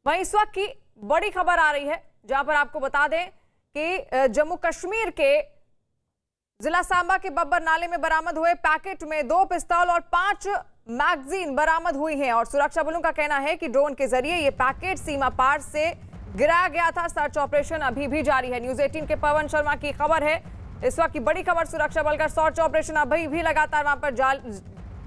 वहीं इस वक्त की बड़ी खबर आ रही है, जहां पर आपको बता दें कि जम्मू कश्मीर के जिला सांबा के बब्बर नाले में बरामद हुए पैकेट में 2 पिस्तौल और 5 मैगजीन बरामद हुई हैं और सुरक्षा बलों का कहना है कि ड्रोन के जरिए ये पैकेट सीमा पार से गिराया गया था। सर्च ऑपरेशन अभी भी जारी है। न्यूज 18 के पवन शर्मा की खबर है। इस वक्त की बड़ी खबर, सुरक्षा बल का सर्च ऑपरेशन अभी भी लगातार वहां पर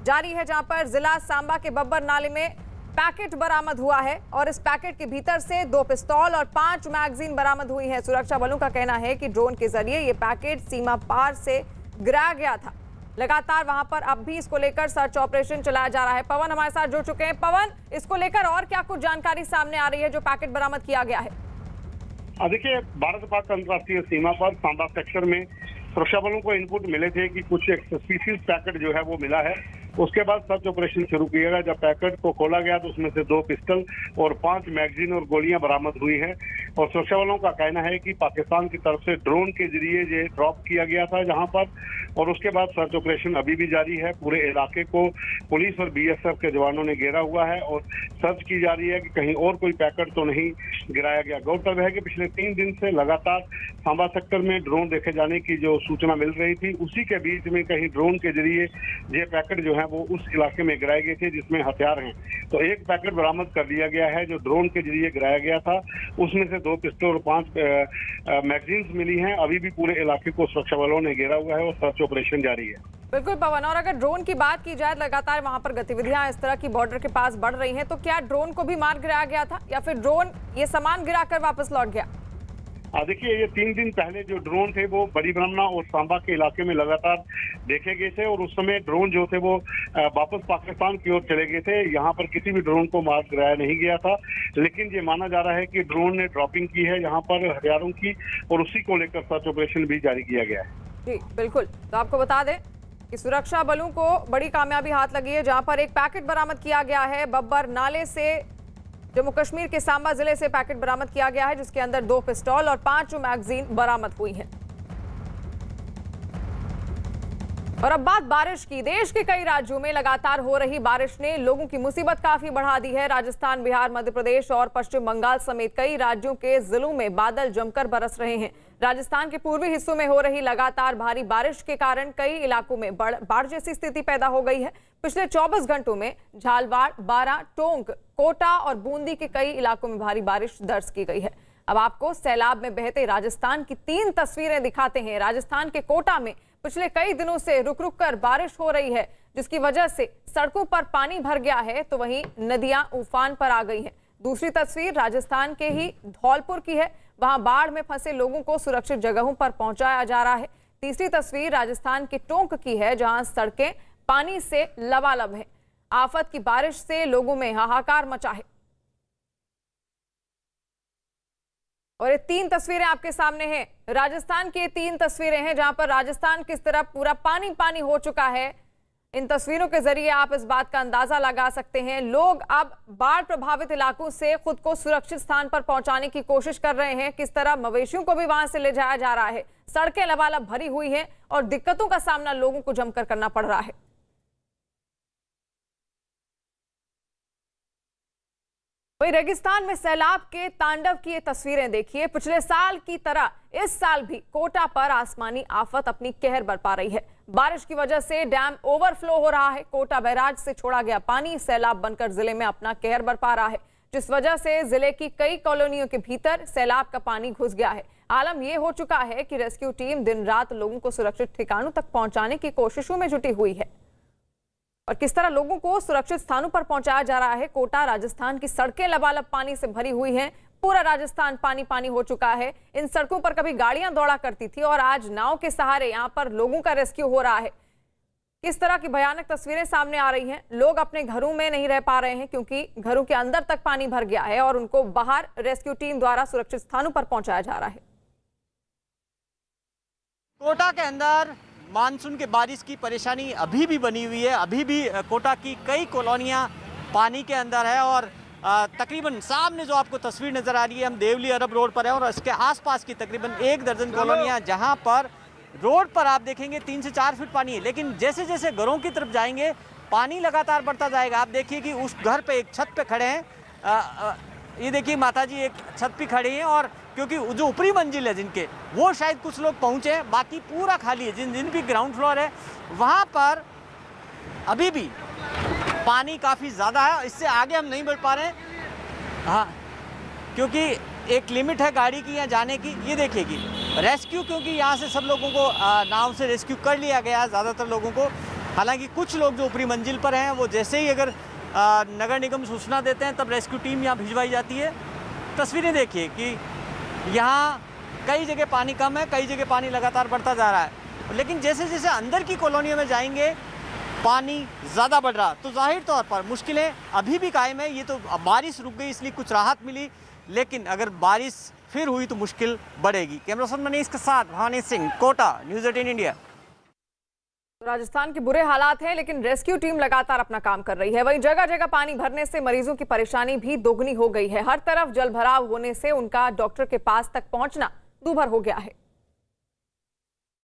जारी है, जहां पर जिला सांबा के बब्बर नाले में पैकेट बरामद हुआ है और इस पैकेट के भीतर से 2 पिस्तौल और 5 मैगजीन बरामद हुई हैं। सुरक्षा बलों का कहना है कि ड्रोन के जरिए ये पैकेट सीमा पार से गिराया गया था। लगातार वहां पर अब भी इसको लेकर सर्च ऑपरेशन चलाया जा रहा है। पवन हमारे साथ जुड़ चुके हैं। पवन, इसको लेकर और क्या कुछ जानकारी सामने आ रही है जो पैकेट बरामद किया गया है? देखिए, भारत पाक अंतर्राष्ट्रीय सीमा पर सांबा सेक्टर में सुरक्षा बलों को इनपुट मिले थे कि कुछ एक सस्पिशियस पैकेट जो है वो मिला है। उसके बाद सर्च ऑपरेशन शुरू किया गया। जब पैकेट को खोला गया तो उसमें से 2 पिस्टल और 5 मैगजीन और गोलियां बरामद हुई हैं और सुरक्षा बलों का कहना है कि पाकिस्तान की तरफ से ड्रोन के जरिए ये ड्रॉप किया गया था जहां पर, और उसके बाद सर्च ऑपरेशन अभी भी जारी है। पूरे इलाके को पुलिस और बीएसएफ के जवानों ने घेरा हुआ है और सर्च की जा रही है कि कहीं और कोई पैकेट तो नहीं गिराया गया। गौरतलब है कि पिछले 3 दिन से लगातार सांबा सेक्टर में ड्रोन देखे जाने की जो सूचना मिल रही थी, उसी के बीच में कहीं ड्रोन के जरिए ये पैकेट जो है वो उस इलाके में गिराए गए थे जिसमें हथियार हैं। तो एक पैकेट बरामद कर लिया गया है जो ड्रोन के जरिए गिराया गया था। उसमें से 2 पिस्टल और 5 मैगजीन्स मिली हैं। अभी भी पूरे इलाके को सुरक्षा बलों ने घेरा हुआ है और सर्च ऑपरेशन जारी है। बिल्कुल पवन, और अगर ड्रोन की बात की जाए, लगातार वहां पर गतिविधियां इस तरह की बॉर्डर के पास बढ़ रही हैं, तो क्या ड्रोन को भी मार गिराया गया था या फिर ड्रोन ये सामान गिराकर वापस लौट गया? देखिए, ये 3 दिन पहले जो ड्रोन थे वो बड़ी ब्रह्मणा और सांबा के इलाके में लगातार देखे गए थे और उस समय ड्रोन जो थे वो वापस पाकिस्तान की ओर चले गए थे। यहाँ पर किसी भी ड्रोन को मार गिराया नहीं गया था, लेकिन ये माना जा रहा है कि ड्रोन ने ड्रॉपिंग की है यहाँ पर हथियारों की, और उसी को लेकर सर्च ऑपरेशन भी जारी किया गया है। जी बिल्कुल, तो आपको बता दें कि सुरक्षा बलों को बड़ी कामयाबी हाथ लगी है, जहां पर एक पैकेट बरामद किया गया है। बब्बर नाले से जम्मू कश्मीर के सांबा जिले से पैकेट बरामद किया गया है जिसके अंदर 2 पिस्तौल और 5 मैगजीन बरामद हुई हैं। और अब बात बारिश की। देश के कई राज्यों में लगातार हो रही बारिश ने लोगों की मुसीबत काफी बढ़ा दी है। राजस्थान, बिहार, मध्य प्रदेश और पश्चिम बंगाल समेत कई राज्यों के जिलों में बादल जमकर बरस रहे हैं। राजस्थान के पूर्वी हिस्सों में हो रही लगातार भारी बारिश के कारण कई इलाकों में बाढ़ जैसी स्थिति पैदा हो गई है। पिछले 24 घंटों में झालवाड़, बारां, टोंक, कोटा और बूंदी के कई इलाकों में भारी बारिश दर्ज की गई है। अब आपको सैलाब में बहते राजस्थान की 3 तस्वीरें दिखाते हैं। राजस्थान के कोटा में पिछले कई दिनों से रुक रुक कर बारिश हो रही है, जिसकी वजह से सड़कों पर पानी भर गया है, तो वहीं नदियां उफान पर आ गई हैं। दूसरी तस्वीर राजस्थान के ही धौलपुर की है। वहां बाढ़ में फंसे लोगों को सुरक्षित जगहों पर पहुंचाया जा रहा है। तीसरी तस्वीर राजस्थान के टोंक की है, जहां सड़कें पानी से लबालब हैं। आफत की बारिश से लोगों में हाहाकार मचा है। और ये 3 तस्वीरें आपके सामने हैं। राजस्थान की 3 तस्वीरें हैं जहां पर राजस्थान किस तरह पूरा पानी पानी हो चुका है। इन तस्वीरों के जरिए आप इस बात का अंदाजा लगा सकते हैं। लोग अब बाढ़ प्रभावित इलाकों से खुद को सुरक्षित स्थान पर पहुंचाने की कोशिश कर रहे हैं। किस तरह मवेशियों को भी वहां से ले जाया जा रहा है। सड़कें लबालब भरी हुई हैं और दिक्कतों का सामना लोगों को जमकर करना पड़ रहा है। वहीं रेगिस्तान में सैलाब के तांडव की ये तस्वीरें देखिए। पिछले साल की तरह इस साल भी कोटा पर आसमानी आफत अपनी कहर बरपा रही है। बारिश की वजह से डैम ओवरफ्लो हो रहा है। कोटा बैराज से छोड़ा गया पानी सैलाब बनकर जिले में अपना कहर बरपा रहा है, जिस वजह से जिले की कई कॉलोनियों के भीतर सैलाब का पानी घुस गया है। आलम यह हो चुका है कि रेस्क्यू टीम दिन रात लोगों को सुरक्षित ठिकानों तक पहुंचाने की कोशिशों में जुटी हुई है। और किस तरह लोगों को सुरक्षित स्थानों पर पहुंचाया जा रहा है। कोटा राजस्थान की सड़कें लबालब पानी से भरी हुई हैं। पूरा राजस्थान पानी पानी हो चुका है। इन सड़कों पर कभी गाड़ियां दौड़ा करती थी और आज नाव के सहारे यहां पर लोगों का रेस्क्यू हो रहा है। किस तरह की भयानक तस्वीरें सामने आ रही हैं। लोग अपने घरों में नहीं रह पा रहे हैं क्योंकि घरों के अंदर तक पानी भर गया है और उनको बाहर रेस्क्यू टीम द्वारा सुरक्षित स्थानों पर पहुंचाया जा रहा है। कोटा के अंदर मानसून के बारिश की परेशानी अभी भी बनी हुई है। अभी भी कोटा की कई कॉलोनियां पानी के अंदर है और तकरीबन सामने जो आपको तस्वीर नजर आ रही है, हम देवली अरब रोड पर है और इसके आसपास की तकरीबन 1 दर्जन कॉलोनियां, जहां पर रोड पर आप देखेंगे 3 से 4 फीट पानी है। लेकिन जैसे जैसे घरों की तरफ जाएंगे पानी लगातार बढ़ता जाएगा। आप देखिए कि उस घर पे एक छत पे खड़े हैं, ये देखिए माता जी एक छत पे खड़ी हैं और क्योंकि जो ऊपरी मंजिल है जिनके वो शायद कुछ लोग पहुँचे हैं, बाकी पूरा खाली है। जिन भी ग्राउंड फ्लोर है वहाँ पर अभी भी पानी काफ़ी ज़्यादा है। इससे आगे हम नहीं बढ़ पा रहे हैं, हाँ, क्योंकि एक लिमिट है गाड़ी की यहाँ जाने की। ये देखिए कि रेस्क्यू, क्योंकि यहाँ से सब लोगों को नाव से रेस्क्यू कर लिया गया है ज़्यादातर लोगों को। हालांकि कुछ लोग जो ऊपरी मंजिल पर हैं वो जैसे ही अगर नगर निगम सूचना देते हैं तब रेस्क्यू टीम यहाँ भिजवाई जाती है। तस्वीरें देखिए कि यहाँ कई जगह पानी कम है, कई जगह पानी लगातार बढ़ता जा रहा है, लेकिन जैसे जैसे अंदर की कॉलोनियों में जाएंगे पानी ज़्यादा बढ़ रहा। तो जाहिर तौर पर मुश्किलें अभी भी कायम है। ये तो बारिश रुक गई इसलिए कुछ राहत मिली, लेकिन अगर बारिश फिर हुई तो मुश्किल बढ़ेगी। कैमरा पर्सन मनीष के साथ भावनी सिंह, कोटा, न्यूज़ 18 इंडिया। राजस्थान के बुरे हालात हैं, लेकिन रेस्क्यू टीम लगातार अपना काम कर रही है। वहीं जगह जगह पानी भरने से मरीजों की परेशानी भी दोगुनी हो गई है। हर तरफ जलभराव होने से उनका डॉक्टर के पास तक पहुंचना दूभर हो गया है।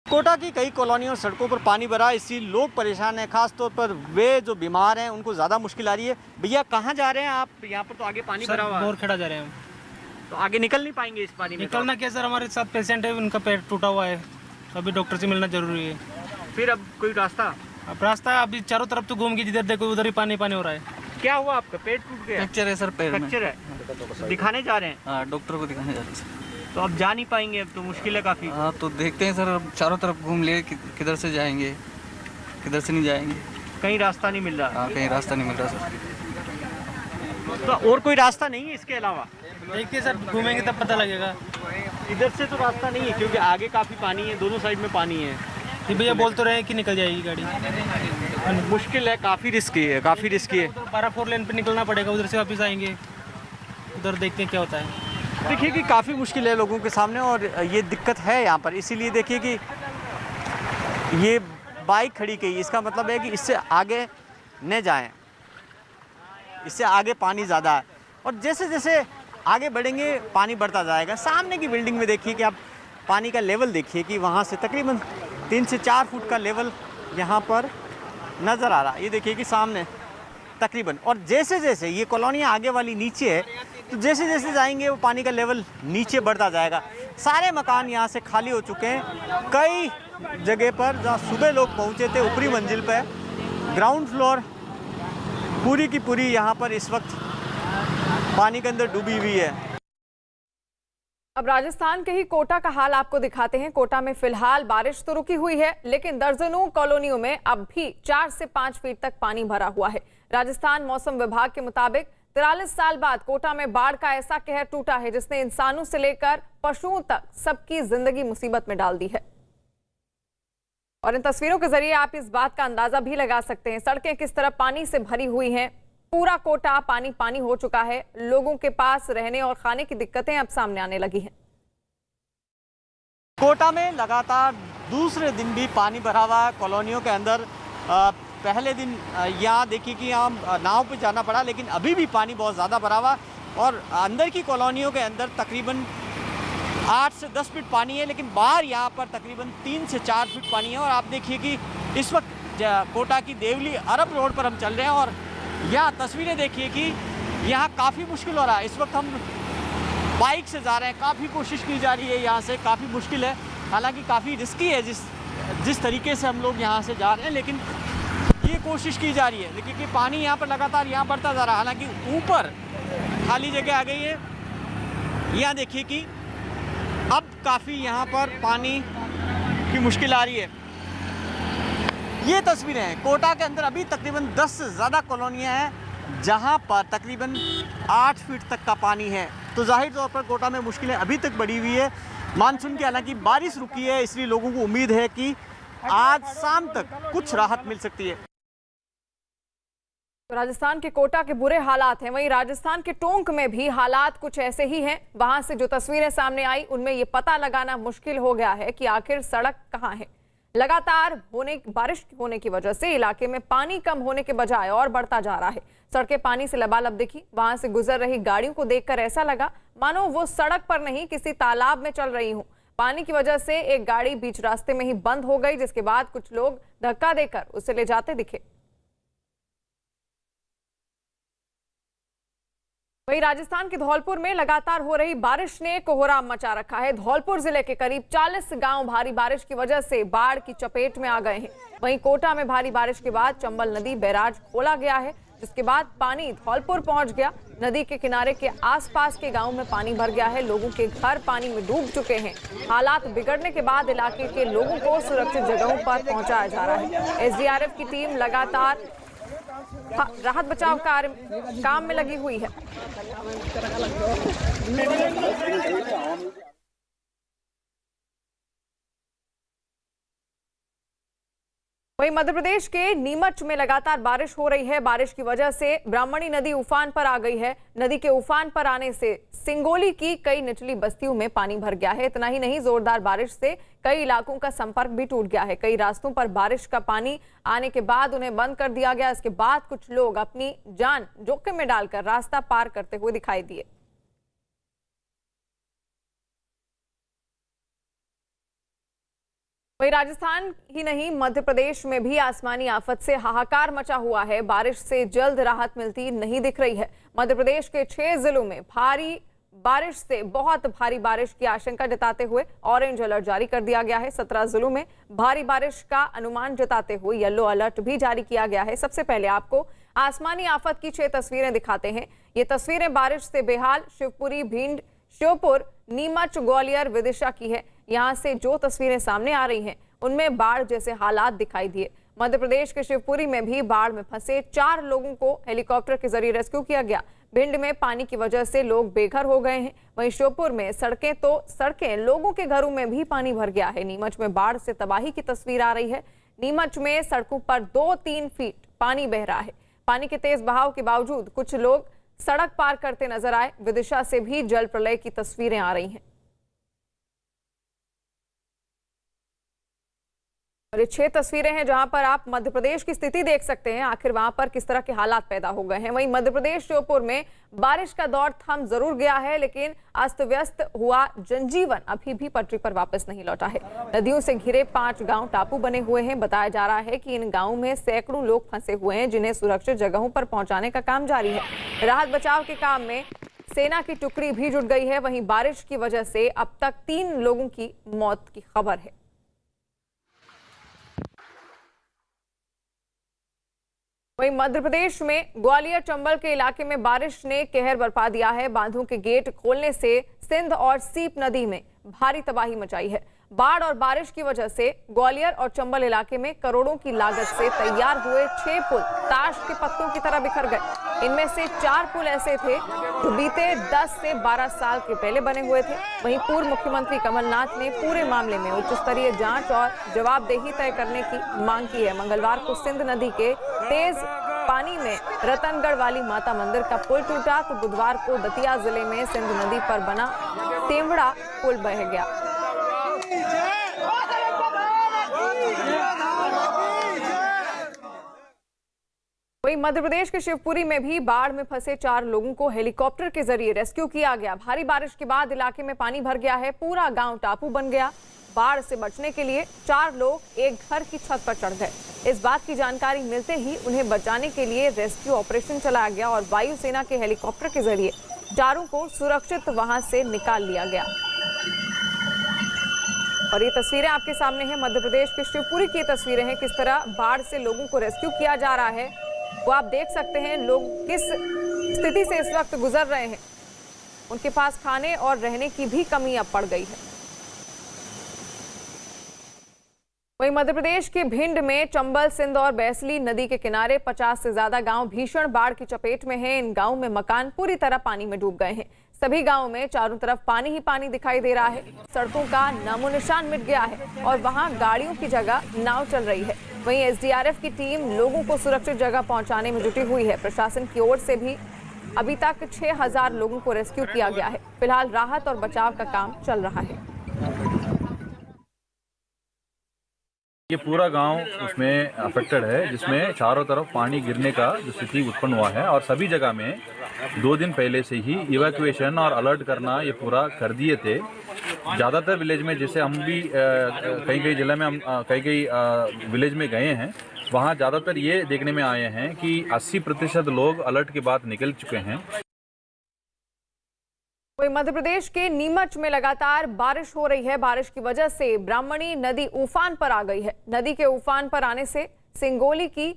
कोटा की कई कॉलोनियों और सड़कों पर पानी भरा, इससे लोग परेशान हैं। खास तौर पर वे जो बीमार हैं उनको ज़्यादा मुश्किल आ रही है। भैया कहाँ जा रहे हैं आप? यहाँ पर तो आगे पानी भरा हुआ है। बोरखेड़ा जा रहे हैं हम। तो आगे निकल नहीं पाएंगे इस पानी में? निकलना क्या सर, हमारे साथ पेशेंट है, उनका पैर टूटा हुआ है, अभी डॉक्टर से मिलना जरूरी है। फिर अब कोई रास्ता? अब रास्ता अभी चारों तरफ तो घूम के जिधर देखो उधर ही पानी पानी हो रहा है। क्या हुआ आपका? पेट टूट गया? फ्रैक्चर है सर, पैर में फ्रैक्चर है। दिखाने जा रहे हैं? हाँ, डॉक्टर को दिखाने जा रहे हैं सर। तो अब जा नहीं पाएंगे, अब तो मुश्किल है काफ़ी। हाँ, तो देखते हैं सर, अब चारों तरफ घूम लिए किधर से जाएंगे, किधर से नहीं जाएंगे। कहीं रास्ता नहीं मिल रहा? हाँ, कहीं रास्ता नहीं मिल रहा सर। तो और कोई रास्ता नहीं है इसके अलावा? देखिए सर, घूमेंगे तब पता लगेगा। इधर से तो रास्ता नहीं है क्योंकि आगे काफ़ी पानी है, दोनों साइड में पानी है। ये भैया बोल तो रहे हैं कि निकल जाएगी गाड़ी। मुश्किल है, काफ़ी रिस्की है, काफ़ी रिस्की है। 12 लेन पे निकलना पड़ेगा, उधर से वापस आएंगे, उधर देखते हैं क्या होता है। देखिए कि काफ़ी मुश्किल है लोगों के सामने और ये दिक्कत है यहाँ पर। इसीलिए देखिए कि ये बाइक खड़ी की, इसका मतलब है कि इससे आगे न जाएं, इससे आगे पानी ज़्यादा है और जैसे जैसे आगे बढ़ेंगे पानी बढ़ता जाएगा। सामने की बिल्डिंग में देखिए कि आप पानी का लेवल देखिए कि वहाँ से तकरीबन 3 से 4 फुट का लेवल यहाँ पर नज़र आ रहा है। ये देखिए कि सामने तकरीबन, और जैसे जैसे ये कॉलोनियाँ आगे वाली नीचे है तो जैसे जैसे जाएंगे वो पानी का लेवल नीचे बढ़ता जाएगा। सारे मकान यहाँ से खाली हो चुके हैं। कई जगह पर जहाँ सुबह लोग पहुँचे थे ऊपरी मंजिल पर, ग्राउंड फ्लोर पूरी की पूरी यहाँ पर इस वक्त पानी के अंदर डूबी हुई है। अब राजस्थान के ही कोटा का हाल आपको दिखाते हैं। कोटा में फिलहाल बारिश तो रुकी हुई है, लेकिन दर्जनों कॉलोनियों में अब भी 4 से 5 फीट तक पानी भरा हुआ है। राजस्थान मौसम विभाग के मुताबिक 43 साल बाद कोटा में बाढ़ का ऐसा कहर टूटा है जिसने इंसानों से लेकर पशुओं तक सबकी जिंदगी मुसीबत में डाल दी है। और इन तस्वीरों के जरिए आप इस बात का अंदाजा भी लगा सकते हैं सड़कें किस तरह पानी से भरी हुई हैं। पूरा कोटा पानी पानी हो चुका है। लोगों के पास रहने और खाने की दिक्कतें अब सामने आने लगी हैं। कोटा में लगातार दूसरे दिन भी पानी भरा हुआ है कॉलोनियों के अंदर। पहले दिन यहाँ देखिए कि यहाँ नाव पे जाना पड़ा, लेकिन अभी भी पानी बहुत ज़्यादा भरा हुआ और अंदर की कॉलोनियों के अंदर तकरीबन 8 से 10 फीट पानी है, लेकिन बाहर यहाँ पर तकरीबन 3 से 4 फीट पानी है। और आप देखिए कि इस वक्त कोटा की देवली अरब रोड पर हम चल रहे हैं और यहाँ तस्वीरें देखिए कि यहाँ काफ़ी मुश्किल हो रहा है। इस वक्त हम बाइक से जा रहे हैं, काफ़ी कोशिश की जा रही है, यहाँ से काफ़ी मुश्किल है, हालांकि काफ़ी रिस्की है जिस तरीके से हम लोग यहाँ से जा रहे हैं, लेकिन ये कोशिश की जा रही है। लेकिन कि पानी यहाँ पर लगातार यहाँ बढ़ता जा रहा है, हालांकि ऊपर खाली जगह आ गई है। यहाँ देखिए कि अब काफ़ी यहाँ पर पानी की मुश्किल आ रही है। ये तस्वीरें हैं कोटा के अंदर। अभी तकरीबन 10 से ज़्यादा कॉलोनियाँ हैं जहाँ पर तकरीबन 8 फीट तक का पानी है। तो जाहिर तौर पर कोटा में मुश्किलें अभी तक बढ़ी हुई है। मानसून की हालांकि बारिश रुकी है, इसलिए लोगों को उम्मीद है कि आज शाम तक कुछ राहत मिल सकती है। तो राजस्थान के कोटा के बुरे हालात हैं, वहीं राजस्थान के टोंक में भी हालात कुछ ऐसे ही हैं। वहां से जो तस्वीरें सामने आई उनमें ये पता लगाना मुश्किल हो गया है कि आखिर सड़क कहां है। लगातार बारिश होने की वजह से इलाके में पानी कम होने के बजाय और बढ़ता जा रहा है। सड़कें पानी से लबालब दिखी। वहां से गुजर रही गाड़ियों को देखकर ऐसा लगा मानो वो सड़क पर नहीं किसी तालाब में चल रही हूं। पानी की वजह से एक गाड़ी बीच रास्ते में ही बंद हो गई, जिसके बाद कुछ लोग धक्का देकर उसे ले जाते दिखे। वहीं राजस्थान के धौलपुर में लगातार हो रही बारिश ने कोहराम मचा रखा है। धौलपुर जिले के करीब 40 गांव भारी बारिश की वजह से बाढ़ की चपेट में आ गए हैं। वहीं कोटा में भारी बारिश के बाद चंबल नदी बैराज खोला गया है, जिसके बाद पानी धौलपुर पहुंच गया। नदी के किनारे के आसपास के गांव में पानी भर गया है। लोगों के घर पानी में डूब चुके हैं। हालात बिगड़ने के बाद इलाके के लोगों को सुरक्षित जगहों पर पहुंचाया जा रहा है। एसडीआरएफ की टीम लगातार राहत बचाव काम में लगी हुई है। वहीं मध्य प्रदेश के नीमच में लगातार बारिश हो रही है। बारिश की वजह से ब्राह्मणी नदी उफान पर आ गई है। नदी के उफान पर आने से सिंगोली की कई निचली बस्तियों में पानी भर गया है। इतना ही नहीं, जोरदार बारिश से कई इलाकों का संपर्क भी टूट गया है। कई रास्तों पर बारिश का पानी आने के बाद उन्हें बंद कर दिया गया। इसके बाद कुछ लोग अपनी जान जोखिम में डालकर रास्ता पार करते हुए दिखाई दिए। वहीं राजस्थान ही नहीं, मध्य प्रदेश में भी आसमानी आफत से हाहाकार मचा हुआ है। बारिश से जल्द राहत मिलती नहीं दिख रही है। मध्य प्रदेश के 6 जिलों में भारी बारिश से बहुत भारी बारिश की आशंका जताते हुए ऑरेंज अलर्ट जारी कर दिया गया है। 17 जिलों में भारी बारिश का अनुमान जताते हुए येलो अलर्ट भी जारी किया गया है। सबसे पहले आपको आसमानी आफत की 6 तस्वीरें दिखाते हैं। ये तस्वीरें बारिश से बेहाल शिवपुरी, भिंड, श्योपुर, नीमच, ग्वालियर, विदिशा की है। यहाँ से जो तस्वीरें सामने आ रही हैं उनमें बाढ़ जैसे हालात दिखाई दिए। मध्य प्रदेश के शिवपुरी में भी बाढ़ में फंसे 4 लोगों को हेलीकॉप्टर के जरिए रेस्क्यू किया गया। भिंड में पानी की वजह से लोग बेघर हो गए हैं। वहीं श्योपुर में सड़कें लोगों के घरों में भी पानी भर गया है। नीमच में बाढ़ से तबाही की तस्वीर आ रही है। नीमच में सड़कों पर 2-3 फीट पानी बह रहा है। पानी के तेज बहाव के बावजूद कुछ लोग सड़क पार करते नजर आए। विदिशा से भी जल प्रलय की तस्वीरें आ रही हैं। और ये 6 तस्वीरें हैं जहां पर आप मध्य प्रदेश की स्थिति देख सकते हैं, आखिर वहां पर किस तरह के हालात पैदा हो गए हैं। वहीं मध्य प्रदेश श्योपुर में बारिश का दौर थम जरूर गया है, लेकिन अस्त व्यस्त हुआ जनजीवन अभी भी पटरी पर वापस नहीं लौटा है। नदियों से घिरे 5 गांव टापू बने हुए हैं। बताया जा रहा है कि इन गांवों में सैकड़ों लोग फंसे हुए हैं, जिन्हें सुरक्षित जगहों पर पहुंचाने का काम जारी है। राहत बचाव के काम में सेना की टुकड़ी भी जुट गई है। वहीं बारिश की वजह से अब तक 3 लोगों की मौत की खबर है। वहीं मध्य प्रदेश में ग्वालियर, चंबल के इलाके में बारिश ने कहर बरपा दिया है। बांधों के गेट खोलने से सिंध और सीप नदी में भारी तबाही मचाई है। बाढ़ और बारिश की वजह से ग्वालियर और चंबल इलाके में करोड़ों की लागत से तैयार हुए 6 पुल ताश के पत्तों की तरह बिखर गए। इनमें से 4 पुल ऐसे थे जो बीते 10 से 12 साल के पहले बने हुए थे। वहीं पूर्व मुख्यमंत्री कमलनाथ ने पूरे मामले में उच्च स्तरीय जांच और जवाबदेही तय करने की मांग की है। मंगलवार को सिंध नदी के तेज पानी में रतनगढ़ वाली माता मंदिर का पुल टूटा, तो बुधवार को दतिया जिले में सिंध नदी पर बना तेवड़ा पुल बह गया। वहीं मध्य प्रदेश के शिवपुरी में भी बाढ़ में फंसे 4 लोगों को हेलीकॉप्टर के जरिए रेस्क्यू किया गया। भारी बारिश के बाद इलाके में पानी भर गया है। पूरा गांव टापू बन गया। बाढ़ से बचने के लिए 4 लोग एक घर की छत पर चढ़ गए। इस बात की जानकारी मिलते ही उन्हें बचाने के लिए रेस्क्यू ऑपरेशन चलाया गया और वायुसेना के हेलीकॉप्टर के जरिए चारों को सुरक्षित वहां से निकाल लिया गया। और ये तस्वीरें आपके सामने हैं, मध्य प्रदेश के शिवपुरी की तस्वीरें हैं। किस तरह बाढ़ से लोगों को रेस्क्यू किया जा रहा है वो आप देख सकते हैं। लोग किस स्थिति से इस वक्त गुजर रहे हैं। उनके पास खाने और रहने की भी कमी अब पड़ गई है। वहीं मध्य प्रदेश के भिंड में चंबल, सिंध और बैसली नदी के किनारे 50 से ज्यादा गांव भीषण बाढ़ की चपेट में हैं। इन गांवों में मकान पूरी तरह पानी में डूब गए हैं। सभी गांवों में चारों तरफ पानी ही पानी दिखाई दे रहा है। सड़कों का नामो निशान मिट गया है और वहां गाड़ियों की जगह नाव चल रही है। वहीं एसडीआरएफ की टीम लोगों को सुरक्षित जगह पहुंचाने में जुटी हुई है। प्रशासन की ओर से भी अभी तक 6000 लोगों को रेस्क्यू किया गया है। फिलहाल राहत और बचाव का काम चल रहा है। ये पूरा गांव उसमें अफेक्टेड है, जिसमें चारों तरफ पानी गिरने का जो स्थिति उत्पन्न हुआ है और सभी जगह में 2 दिन पहले से ही इवैक्यूएशन और अलर्ट करना ये पूरा कर दिए थे। ज़्यादातर विलेज में, जैसे हम भी कई जिले में हम कई विलेज में गए हैं, वहाँ ज़्यादातर ये देखने में आए हैं कि 80% लोग अलर्ट के बाद निकल चुके हैं। वहीं मध्य प्रदेश के नीमच में लगातार बारिश हो रही है। बारिश की वजह से ब्राह्मणी नदी उफान पर आ गई है। नदी के उफान पर आने से सिंगोली की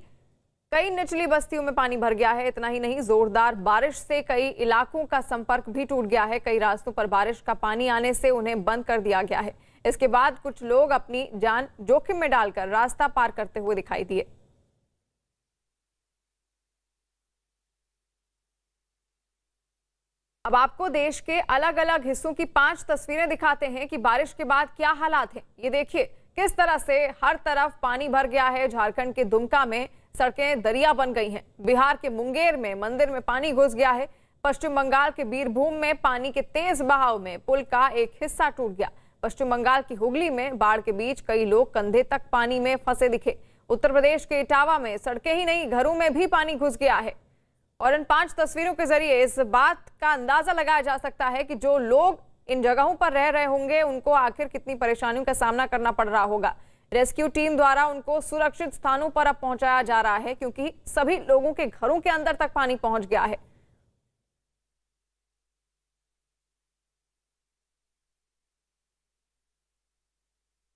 कई निचली बस्तियों में पानी भर गया है। इतना ही नहीं, जोरदार बारिश से कई इलाकों का संपर्क भी टूट गया है। कई रास्तों पर बारिश का पानी आने से उन्हें बंद कर दिया गया है। इसके बाद कुछ लोग अपनी जान जोखिम में डालकर रास्ता पार करते हुए दिखाई दिए। अब आपको देश के अलग अलग हिस्सों की 5 तस्वीरें दिखाते हैं कि बारिश के बाद क्या हालात हैं। ये देखिए किस तरह से हर तरफ पानी भर गया है। झारखंड के दुमका में सड़कें दरिया बन गई हैं। बिहार के मुंगेर में मंदिर में पानी घुस गया है। पश्चिम बंगाल के बीरभूम में पानी के तेज बहाव में पुल का एक हिस्सा टूट गया। पश्चिम बंगाल की हुगली में बाढ़ के बीच कई लोग कंधे तक पानी में फंसे दिखे। उत्तर प्रदेश के इटावा में सड़कें ही नहीं, घरों में भी पानी घुस गया है। और इन 5 तस्वीरों के जरिए इस बात का अंदाजा लगाया जा सकता है कि जो लोग इन जगहों पर रह रहे होंगे उनको आखिर कितनी परेशानियों का सामना करना पड़ रहा होगा। रेस्क्यू टीम द्वारा उनको सुरक्षित स्थानों पर अब पहुंचाया जा रहा है, क्योंकि सभी लोगों के घरों के अंदर तक पानी पहुंच गया है।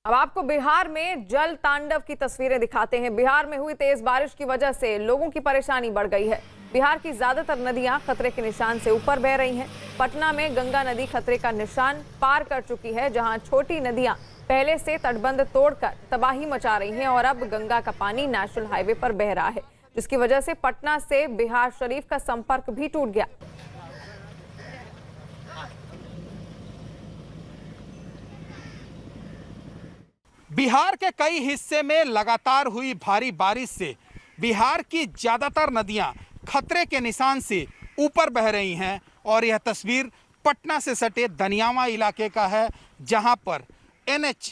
अब आपको बिहार में जल तांडव की तस्वीरें दिखाते हैं। बिहार में हुई तेज बारिश की वजह से लोगों की परेशानी बढ़ गई है। बिहार की ज्यादातर नदियां खतरे के निशान से ऊपर बह रही हैं। पटना में गंगा नदी खतरे का निशान पार कर चुकी है, जहां छोटी नदियां पहले से तटबंध तोड़कर तबाही मचा रही हैं और अब गंगा का पानी नेशनल हाईवे पर बह रहा है, जिसकी वजह से पटना से बिहार शरीफ का संपर्क भी टूट गया। बिहार के कई हिस्से में लगातार हुई भारी बारिश से बिहार की ज्यादातर नदियां खतरे के निशान से ऊपर बह रही हैं और यह तस्वीर पटना से सटे दनियावा इलाके का है, जहां पर NH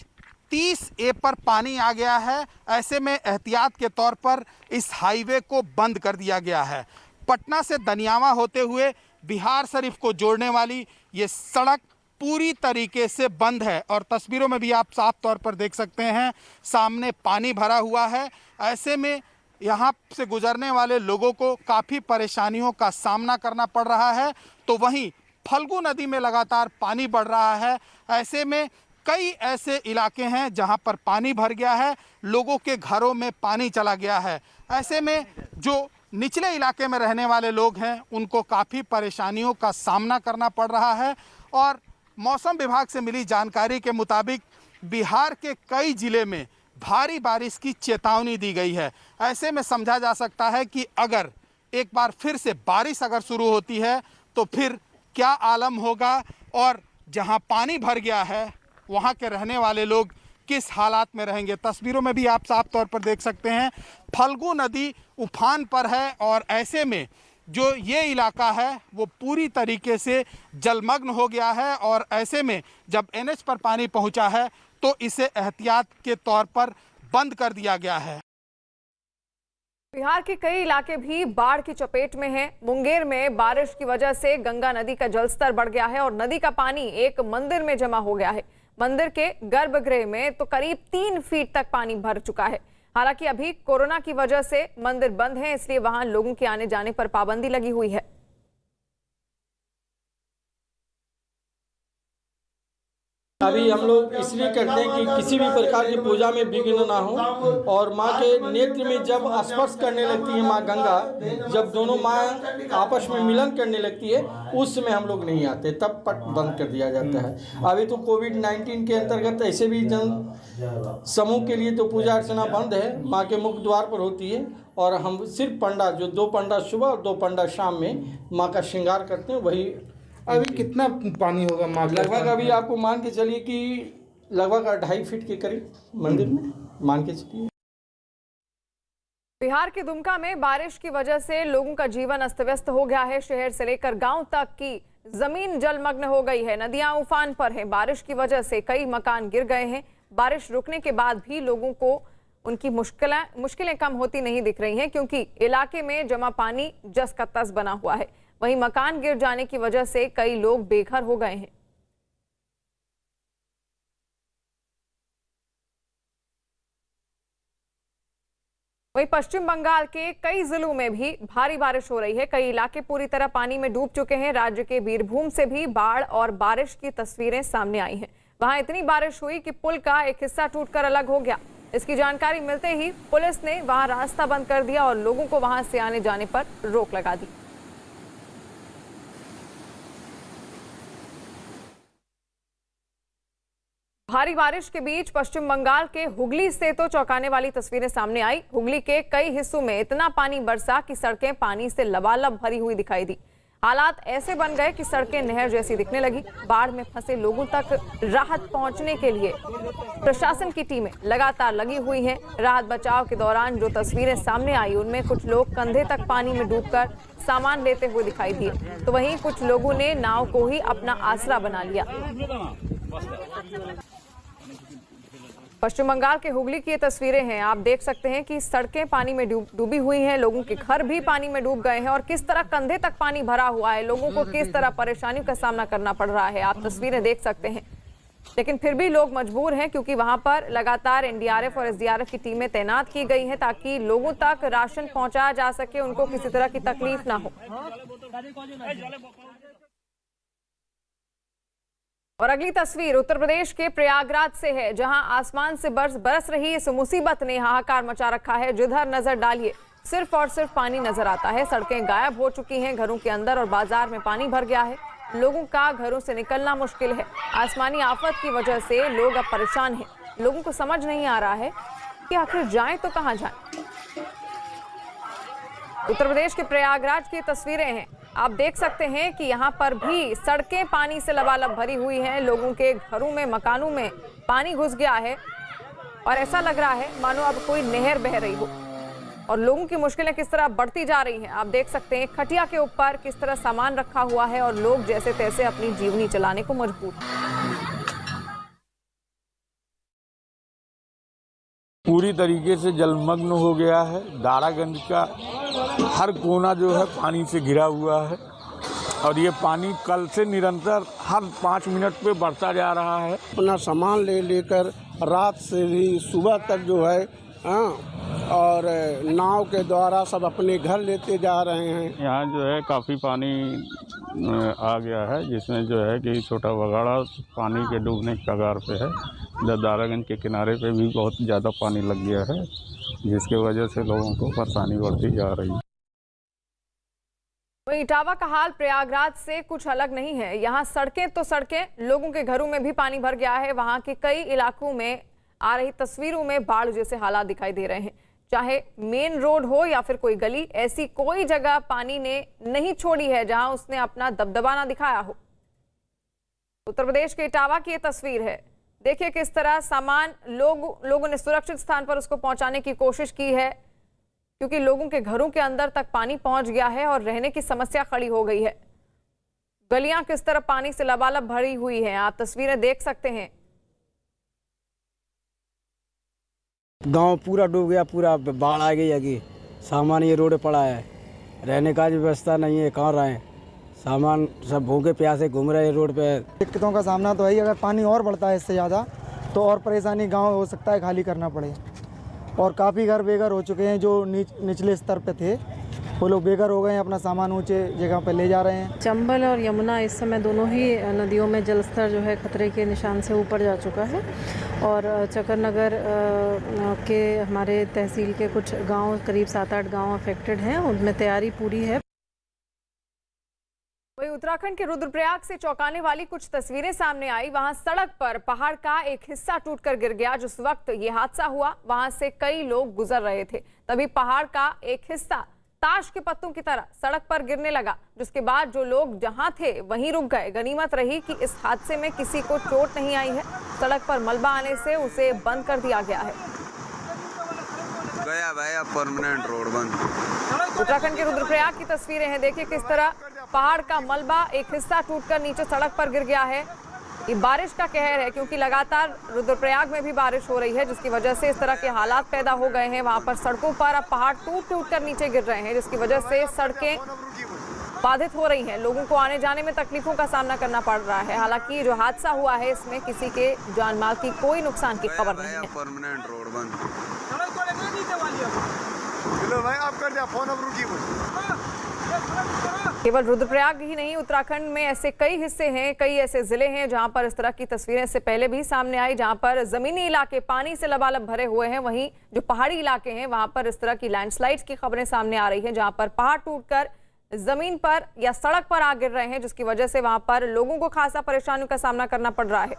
30A पर पानी आ गया है। ऐसे में एहतियात के तौर पर इस हाईवे को बंद कर दिया गया है। पटना से दनियावा होते हुए बिहार शरीफ को जोड़ने वाली ये सड़क पूरी तरीके से बंद है और तस्वीरों में भी आप साफ तौर पर देख सकते हैं सामने पानी भरा हुआ है। ऐसे में यहाँ से गुजरने वाले लोगों को काफ़ी परेशानियों का सामना करना पड़ रहा है। तो वहीं फल्गु नदी में लगातार पानी बढ़ रहा है। ऐसे में कई ऐसे इलाके हैं जहाँ पर पानी भर गया है, लोगों के घरों में पानी चला गया है। ऐसे में जो निचले इलाके में रहने वाले लोग हैं उनको काफ़ी परेशानियों का सामना करना पड़ रहा है। और मौसम विभाग से मिली जानकारी के मुताबिक बिहार के कई जिले में भारी बारिश की चेतावनी दी गई है। ऐसे में समझा जा सकता है कि अगर एक बार फिर से बारिश अगर शुरू होती है तो फिर क्या आलम होगा और जहां पानी भर गया है वहां के रहने वाले लोग किस हालात में रहेंगे। तस्वीरों में भी आप साफ तौर पर देख सकते हैं फल्गु नदी उफान पर है और ऐसे में जो ये इलाका है वो पूरी तरीके से जलमग्न हो गया है। और ऐसे में जब NH पर पानी पहुंचा है तो इसे एहतियात के तौर पर बंद कर दिया गया है। बिहार के कई इलाके भी बाढ़ की चपेट में हैं। मुंगेर में बारिश की वजह से गंगा नदी का जलस्तर बढ़ गया है और नदी का पानी एक मंदिर में जमा हो गया है। मंदिर के गर्भगृह में तो करीब 3 फीट तक पानी भर चुका है। हालांकि अभी कोरोना की वजह से मंदिर बंद है, इसलिए वहां लोगों के आने जाने पर पाबंदी लगी हुई है। अभी हम लोग इसलिए करते हैं कि किसी भी प्रकार की पूजा में विघ्न ना हो और माँ के नेत्र में जब स्पर्श करने लगती है माँ गंगा, जब दोनों माँ आपस में मिलन करने लगती है उस समय हम लोग नहीं आते, तब पट बंद कर दिया जाता है। अभी तो कोविड-19 के अंतर्गत ऐसे भी जन समूह के लिए तो पूजा अर्चना बंद है, माँ के मुख्य द्वार पर होती है और हम सिर्फ पंडा जो 2 पंडा सुबह और 2 पंडा शाम में माँ का श्रृंगार करते हैं। वही अभी कितना पानी होगा माँ? लगभग अभी आपको मान के चलिए कि लगभग 2.5 फीट के करीब मंदिर में मान के चलिए। बिहार के दुमका में बारिश की वजह से लोगों का जीवन अस्त व्यस्त हो गया है। शहर से लेकर गांव तक की जमीन जलमग्न हो गई है। नदियां उफान पर हैं। बारिश की वजह से कई मकान गिर गए हैं। बारिश रुकने के बाद भी लोगों को उनकी मुश्किलें कम होती नहीं दिख रही हैं, क्योंकि इलाके में जमा पानी जस का तस बना हुआ है। वहीं मकान गिर जाने की वजह से कई लोग बेघर हो गए हैं। वहीं पश्चिम बंगाल के कई जिलों में भी भारी बारिश हो रही है। कई इलाके पूरी तरह पानी में डूब चुके हैं। राज्य के बीरभूम से भी बाढ़ और बारिश की तस्वीरें सामने आई हैं। वहां इतनी बारिश हुई कि पुल का एक हिस्सा टूटकर अलग हो गया। इसकी जानकारी मिलते ही पुलिस ने वहां रास्ता बंद कर दिया और लोगों को वहां से आने जाने पर रोक लगा दी। भारी बारिश के बीच पश्चिम बंगाल के हुगली से तो चौंकाने वाली तस्वीरें सामने आई। हुगली के कई हिस्सों में इतना पानी बरसा कि सड़कें पानी से लबालब भरी हुई दिखाई दी। हालात ऐसे बन गए कि सड़कें नहर जैसी दिखने लगी। बाढ़ में फंसे लोगों तक राहत पहुंचने के लिए प्रशासन की टीमें लगातार लगी हुई हैं। राहत बचाव के दौरान जो तस्वीरें सामने आई उनमें कुछ लोग कंधे तक पानी में डूबकर सामान लेते हुए दिखाई दिए, तो वहीं कुछ लोगों ने नाव को ही अपना आसरा बना लिया। पश्चिम बंगाल के हुगली की ये तस्वीरें हैं। आप देख सकते हैं कि सड़कें पानी में डूबी हुई हैं, लोगों के घर भी पानी में डूब गए हैं और किस तरह कंधे तक पानी भरा हुआ है। लोगों को किस तरह परेशानियों का सामना करना पड़ रहा है, आप तस्वीरें देख सकते हैं। लेकिन फिर भी लोग मजबूर हैं क्योंकि वहां पर लगातार एनडीआरएफ और एसडीआरएफ की टीमें तैनात की गई हैं ताकि लोगों तक राशन पहुंचाया जा सके, उनको किसी तरह की तकलीफ ना हो। और अगली तस्वीर उत्तर प्रदेश के प्रयागराज से है, जहां आसमान से बरस रही इस मुसीबत ने हाहाकार मचा रखा है। जिधर नजर डालिए सिर्फ और सिर्फ पानी नजर आता है। सड़कें गायब हो चुकी हैं, घरों के अंदर और बाजार में पानी भर गया है। लोगों का घरों से निकलना मुश्किल है। आसमानी आफत की वजह से लोग अब परेशान हैं। लोगों को समझ नहीं आ रहा है कि आखिर जाएं तो कहां जाएं। उत्तर प्रदेश के प्रयागराज की तस्वीरें हैं। आप देख सकते हैं कि यहाँ पर भी सड़कें पानी से लबालब भरी हुई हैं। लोगों के घरों में, मकानों में पानी घुस गया है और ऐसा लग रहा है मानो अब कोई नहर बह रही हो और लोगों की मुश्किलें किस तरह बढ़ती जा रही हैं। आप देख सकते हैं खटिया के ऊपर किस तरह सामान रखा हुआ है और लोग जैसे तैसे अपनी जीवनी चलाने को मजबूर हैं। पूरी तरीके से जलमग्न हो गया है। दारागंज का हर कोना जो है पानी से घिरा हुआ है और ये पानी कल से निरंतर हर 5 मिनट पे बढ़ता जा रहा है। अपना सामान लेकर रात से ही सुबह तक जो है और नाव के द्वारा सब अपने घर लेते जा रहे हैं। यहाँ जो है काफ़ी पानी आ गया है, जिसमें जो है कि छोटा बगाड़ा पानी के डूबने की कगार पे है। दारागंज के किनारे पे भी बहुत ज़्यादा पानी लग गया है, जिसकी वजह से लोगों को परेशानी बढ़ती जा रही है। वहीं इटावा का हाल प्रयागराज से कुछ अलग नहीं है। यहाँ सड़कें तो सड़कें, लोगों के घरों में भी पानी भर गया है। वहाँ के कई इलाकों में आ रही तस्वीरों में बाढ़ जैसे हालात दिखाई दे रहे हैं। चाहे मेन रोड हो या फिर कोई गली, ऐसी कोई जगह पानी ने नहीं छोड़ी है जहां उसने अपना दबदबा ना दिखाया हो। उत्तर प्रदेश के इटावा की ये तस्वीर है। देखिए किस तरह सामान लोगों ने सुरक्षित स्थान पर उसको पहुंचाने की कोशिश की है, क्योंकि लोगों के घरों के अंदर तक पानी पहुंच गया है और रहने की समस्या खड़ी हो गई है। गलियां किस तरह पानी से लबालब भरी हुई हैं, आप तस्वीरें देख सकते हैं। गांव पूरा डूब गया, पूरा बाढ़ आ गई है। सामान ये रोड पड़ा है, रहने का व्यवस्था नहीं है, कहाँ रहे सामान, सब भूखे प्यासे घूम रहे रोड पे। दिक्कतों का सामना तो है, अगर पानी और बढ़ता है इससे ज़्यादा तो और परेशानी गांव हो सकता है खाली करना पड़े। और काफ़ी घर बेघर हो चुके हैं, जो निचले स्तर पे थे वो लोग बेघर हो गए हैं, अपना सामान ऊंचे जगह पे ले जा रहे हैं। चंबल और यमुना इस समय दोनों ही नदियों में जलस्तर जो है खतरे के निशान से ऊपर जा चुका है और चकरनगर के हमारे तहसील के कुछ गांव, करीब 7-8 गांव अफेक्टेड हैं, उनमें तैयारी पूरी है। वहीं उत्तराखंड के रुद्रप्रयाग से चौंकाने वाली कुछ तस्वीरें सामने आई। वहां सड़क पर पहाड़ का एक हिस्सा टूटकर गिर गया। जिस वक्त ये हादसा हुआ वहां से कई लोग गुजर रहे थे, तभी पहाड़ का एक हिस्सा ताश के पत्तों की तरह सड़क पर गिरने लगा, जिसके बाद जो लोग जहां थे वहीं रुक गए। गनीमत रही कि इस हादसे में किसी को चोट नहीं आई है। सड़क पर मलबा आने से उसे बंद कर दिया गया है। गया भाई, अब परमानेंट रोड बंद। उत्तराखंड के रुद्रप्रयाग की तस्वीरें हैं। देखिए किस तरह पहाड़ का मलबा एक हिस्सा टूटकर नीचे सड़क पर गिर गया है। ये बारिश का कहर है, क्योंकि लगातार रुद्रप्रयाग में भी बारिश हो रही है, जिसकी वजह से इस तरह के हालात पैदा हो गए हैं। वहां पर सड़कों पर अब पहाड़ टूट कर नीचे गिर रहे हैं, जिसकी वजह से सड़कें बाधित हो रही हैं। लोगों को आने जाने में तकलीफों का सामना करना पड़ रहा है। हालांकि जो हादसा हुआ है इसमें किसी के जान माल की कोई नुकसान की खबर नहीं है। परमानेंट रोड बंद। लो भाई आप कर दिया फोन, अब रुकी केवल रुद्रप्रयाग ही नहीं, उत्तराखंड में ऐसे कई हिस्से हैं, कई ऐसे जिले हैं जहां पर इस तरह की तस्वीरें इससे पहले भी सामने आई, जहां पर जमीनी इलाके पानी से लबालब भरे हुए हैं। वहीं जो पहाड़ी इलाके हैं वहां पर इस तरह की लैंडस्लाइड्स की खबरें सामने आ रही हैं, जहां पर पहाड़ टूटकर जमीन पर या सड़क पर आ गिर रहे हैं, जिसकी वजह से वहां पर लोगों को खासा परेशानियों का सामना करना पड़ रहा है।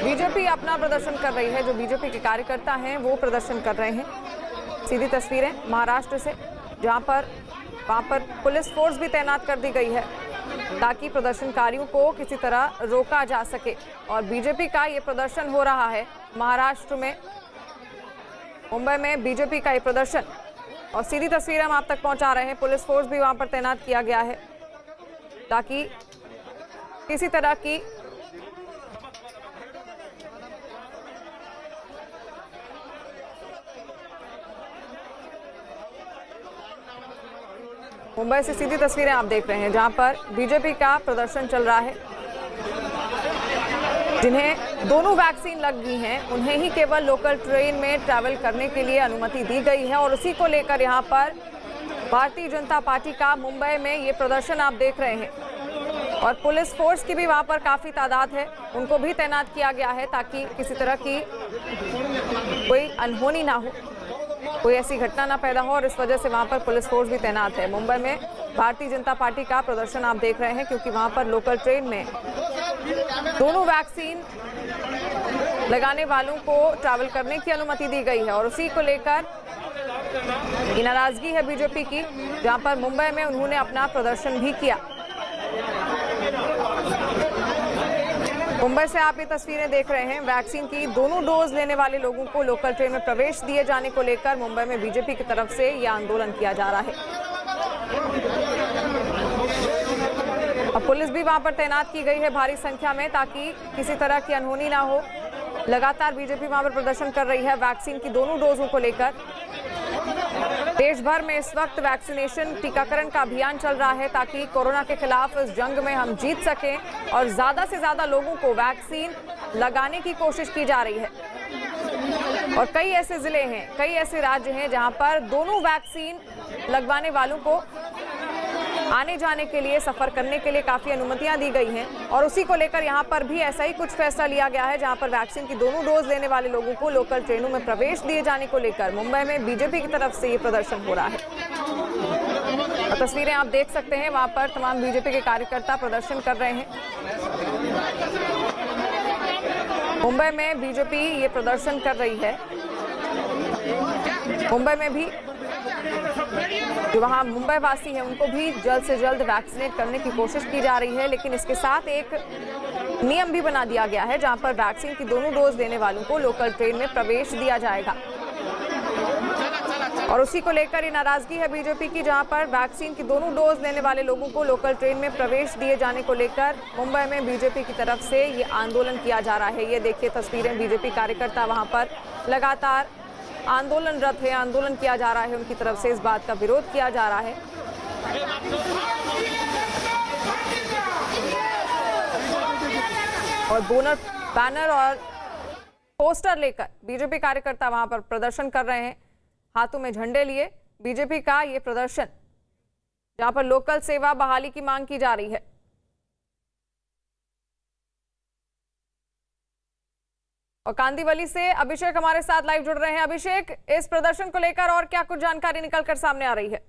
बीजेपी अपना प्रदर्शन कर रही है, जो बीजेपी के कार्यकर्ता हैं वो प्रदर्शन कर रहे हैं। सीधी तस्वीरें महाराष्ट्र से, जहां पर वहां पर पुलिस फोर्स भी तैनात कर दी गई है ताकि प्रदर्शनकारियों को किसी तरह रोका जा सके। और बीजेपी का ये प्रदर्शन हो रहा है महाराष्ट्र में, मुंबई में बीजेपी का ये प्रदर्शन, और सीधी तस्वीरें हम आप तक पहुंचा रहे हैं। पुलिस फोर्स भी वहां पर तैनात किया गया है ताकि किसी तरह की मुंबई से सीधी तस्वीरें आप देख रहे हैं, जहां पर बीजेपी का प्रदर्शन चल रहा है। जिन्हें दोनों वैक्सीन लग गई हैं उन्हें ही केवल लोकल ट्रेन में ट्रैवल करने के लिए अनुमति दी गई है, और उसी को लेकर यहां पर भारतीय जनता पार्टी का मुंबई में ये प्रदर्शन आप देख रहे हैं। और पुलिस फोर्स की भी वहां पर काफी तादाद है, उनको भी तैनात किया गया है ताकि किसी तरह की कोई अनहोनी ना हो, कोई ऐसी घटना ना पैदा हो, और इस वजह से वहां पर पुलिस फोर्स भी तैनात है। मुंबई में भारतीय जनता पार्टी का प्रदर्शन आप देख रहे हैं, क्योंकि वहां पर लोकल ट्रेन में दोनों वैक्सीन लगाने वालों को ट्रैवल करने की अनुमति दी गई है, और उसी को लेकर ये नाराजगी है बीजेपी की, जहां पर मुंबई में उन्होंने अपना प्रदर्शन भी किया। मुंबई से आप ये तस्वीरें देख रहे हैं, वैक्सीन की दोनों डोज लेने वाले लोगों को लोकल ट्रेन में प्रवेश दिए जाने को लेकर मुंबई में बीजेपी की तरफ से यह आंदोलन किया जा रहा है। अब पुलिस भी वहां पर तैनात की गई है भारी संख्या में ताकि किसी तरह की अनहोनी ना हो। लगातार बीजेपी वहां पर प्रदर्शन कर रही है वैक्सीन की दोनों डोजों को लेकर। देश भर में इस वक्त वैक्सीनेशन टीकाकरण का अभियान चल रहा है ताकि कोरोना के खिलाफ इस जंग में हम जीत सकें, और ज्यादा से ज्यादा लोगों को वैक्सीन लगाने की कोशिश की जा रही है। और कई ऐसे जिले हैं, कई ऐसे राज्य हैं जहां पर दोनों वैक्सीन लगवाने वालों को आने जाने के लिए, सफर करने के लिए काफी अनुमतियां दी गई हैं, और उसी को लेकर यहां पर भी ऐसा ही कुछ फैसला लिया गया है, जहां पर वैक्सीन की दोनों डोज लेने वाले लोगों को लोकल ट्रेनों में प्रवेश दिए जाने को लेकर मुंबई में बीजेपी की तरफ से ये प्रदर्शन हो रहा है। और तस्वीरें आप देख सकते हैं, वहां पर तमाम बीजेपी के कार्यकर्ता प्रदर्शन कर रहे हैं। मुंबई में बीजेपी ये प्रदर्शन कर रही है। मुंबई में भी जो वहाँ मुंबई वासी हैं उनको भी जल्द से जल्द वैक्सीनेट करने की कोशिश की जा रही है, लेकिन इसके साथ एक नियम भी बना दिया गया है जहां पर वैक्सीन की दोनों डोज लेने वालों को लोकल ट्रेन में प्रवेश दिया जाएगा। और उसी को लेकर ये नाराजगी है बीजेपी की, जहां पर वैक्सीन की दोनों डोज लेने वाले लोगों को लोकल ट्रेन में प्रवेश दिए जाने को लेकर मुंबई में बीजेपी की तरफ से ये आंदोलन किया जा रहा है। ये देखिए तस्वीरें, बीजेपी कार्यकर्ता वहां पर लगातार आंदोलनरत है, आंदोलन किया जा रहा है, उनकी तरफ से इस बात का विरोध किया जा रहा है। और बैनर और पोस्टर लेकर बीजेपी कार्यकर्ता वहां पर प्रदर्शन कर रहे हैं, हाथों में झंडे लिए। बीजेपी का ये प्रदर्शन जहां पर लोकल सेवा बहाली की मांग की जा रही है। और कांदीवली से अभिषेक हमारे साथ लाइव जुड़ रहे हैं। अभिषेक, इस प्रदर्शन को लेकर और क्या कुछ जानकारी निकलकर सामने आ रही है?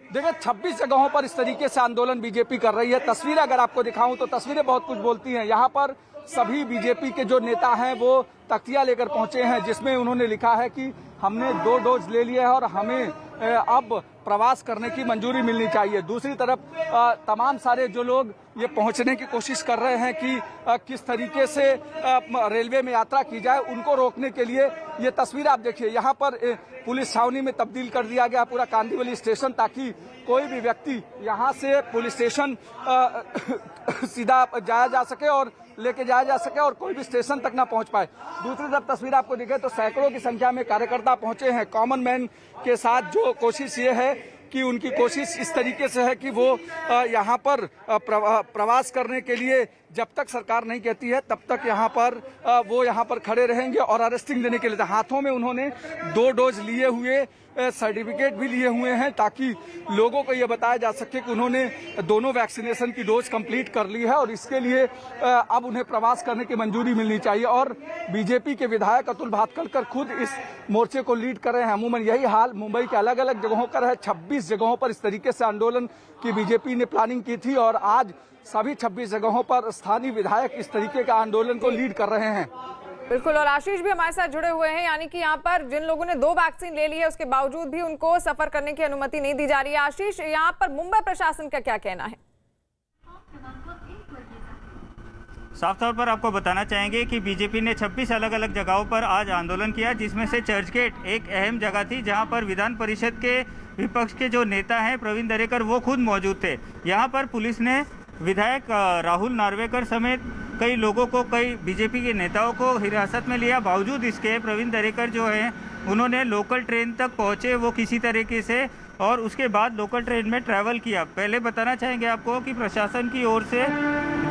देखिए 26 जगहों पर इस तरीके से आंदोलन बीजेपी कर रही है। तस्वीरें अगर आपको दिखाऊं तो तस्वीरें बहुत कुछ बोलती हैं। यहाँ पर सभी बीजेपी के जो नेता हैं वो तख्तियां लेकर पहुंचे हैं, जिसमें उन्होंने लिखा है कि हमने 2 डोज ले लिए हैं और हमें अब प्रवास करने की मंजूरी मिलनी चाहिए। दूसरी तरफ तमाम सारे जो लोग ये पहुंचने की कोशिश कर रहे हैं कि किस तरीके से रेलवे में यात्रा की जाए, उनको रोकने के लिए ये तस्वीर आप देखिए। यहाँ पर पुलिस छावनी में तब्दील कर दिया गया पूरा कांदीवली स्टेशन, ताकि कोई भी व्यक्ति यहाँ से पुलिस स्टेशन सीधा जाया जा सके और लेके जाया जा सके और कोई भी स्टेशन तक ना पहुंच पाए। दूसरी तरफ तस्वीर आपको दिखे तो सैकड़ों की संख्या में कार्यकर्ता पहुंचे हैं। कॉमन मैन के साथ जो कोशिश ये है कि उनकी कोशिश इस तरीके से है कि वो यहाँ पर प्रवास करने के लिए जब तक सरकार नहीं कहती है तब तक यहाँ पर वो यहाँ पर खड़े रहेंगे और अरेस्टिंग देने के लिए हाथों में उन्होंने 2 डोज लिए हुए सर्टिफिकेट भी लिए हुए हैं ताकि लोगों को ये बताया जा सके कि उन्होंने दोनों वैक्सीनेशन की डोज कंप्लीट कर ली है और इसके लिए अब उन्हें प्रवास करने की मंजूरी मिलनी चाहिए। और बीजेपी के विधायक अतुल भातखलकर खुद इस मोर्चे को लीड कर रहे हैं। अमूमन यही हाल मुंबई के अलग अलग जगहों पर है। 26 जगहों पर इस तरीके से आंदोलन की बीजेपी ने प्लानिंग की थी और आज सभी 26 जगहों पर स्थानीय विधायक इस तरीके का आंदोलन को लीड कर रहे हैं। बिल्कुल, और आशीष भी हमारे साथ जुड़े हुए हैं, यानी कि यहाँ पर जिन लोगों ने 2 वैक्सीन ले ली है उसके बावजूद भी उनको सफर करने की अनुमति नहीं दी जा रही है। आशीष, यहाँ पर मुंबई प्रशासन का क्या कहना है? साफ तौर पर आपको बताना चाहेंगे कि बीजेपी ने 26 अलग अलग जगहों पर आज आंदोलन किया, जिसमें से चर्चगेट एक अहम जगह थी जहां पर विधान परिषद के विपक्ष के जो नेता हैं प्रवीण दरेकर वो खुद मौजूद थे। यहां पर पुलिस ने विधायक राहुल नार्वेकर समेत कई लोगों को, कई बीजेपी के नेताओं को हिरासत में लिया। बावजूद इसके प्रवीण दरेकर जो हैं उन्होंने लोकल ट्रेन तक पहुंचे वो किसी तरीके से, और उसके बाद लोकल ट्रेन में ट्रैवल किया। पहले बताना चाहेंगे आपको कि प्रशासन की ओर से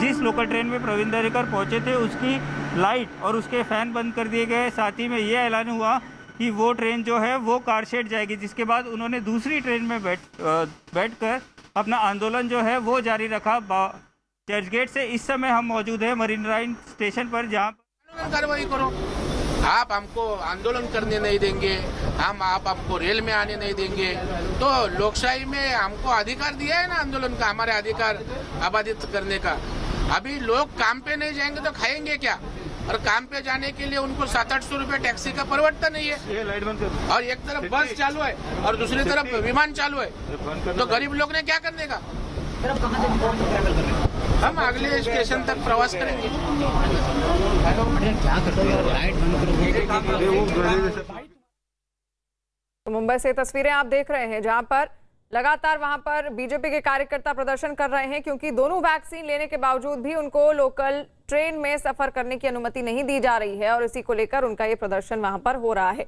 जिस लोकल ट्रेन में प्रवीण दरेकर पहुंचे थे उसकी लाइट और उसके फैन बंद कर दिए गए। साथ ही में ये ऐलान हुआ कि वो ट्रेन जो है वो कारशेड जाएगी, जिसके बाद उन्होंने दूसरी ट्रेन में बैठकर अपना आंदोलन जो है वो जारी रखा। चर्चगेट से इस समय हम मौजूद हैं मरीन लाइन स्टेशन पर, जहाँ कार्रवाई करो। आप हमको आंदोलन करने नहीं देंगे, आप हमको रेल में आने नहीं देंगे, तो लोकशाही में हमको अधिकार दिया है ना आंदोलन का, हमारे अधिकार आबादित करने का। अभी लोग काम पे नहीं जाएंगे तो खाएंगे क्या? और काम पे जाने के लिए उनको 700-800 रुपए टैक्सी का परवड़ता नहीं है, और एक तरफ बस चालू है और दूसरी तरफ विमान चालू है, तो गरीब लोग ने क्या करने का? हम अगले स्टेशन तक प्रवास करेंगे। तो मुंबई से तस्वीरें आप देख रहे हैं जहां पर लगातार वहां पर बीजेपी के कार्यकर्ता प्रदर्शन कर रहे हैं, क्योंकि दोनों वैक्सीन लेने के बावजूद भी उनको लोकल ट्रेन में सफर करने की अनुमति नहीं दी जा रही है और इसी को लेकर उनका ये प्रदर्शन वहां पर हो रहा है।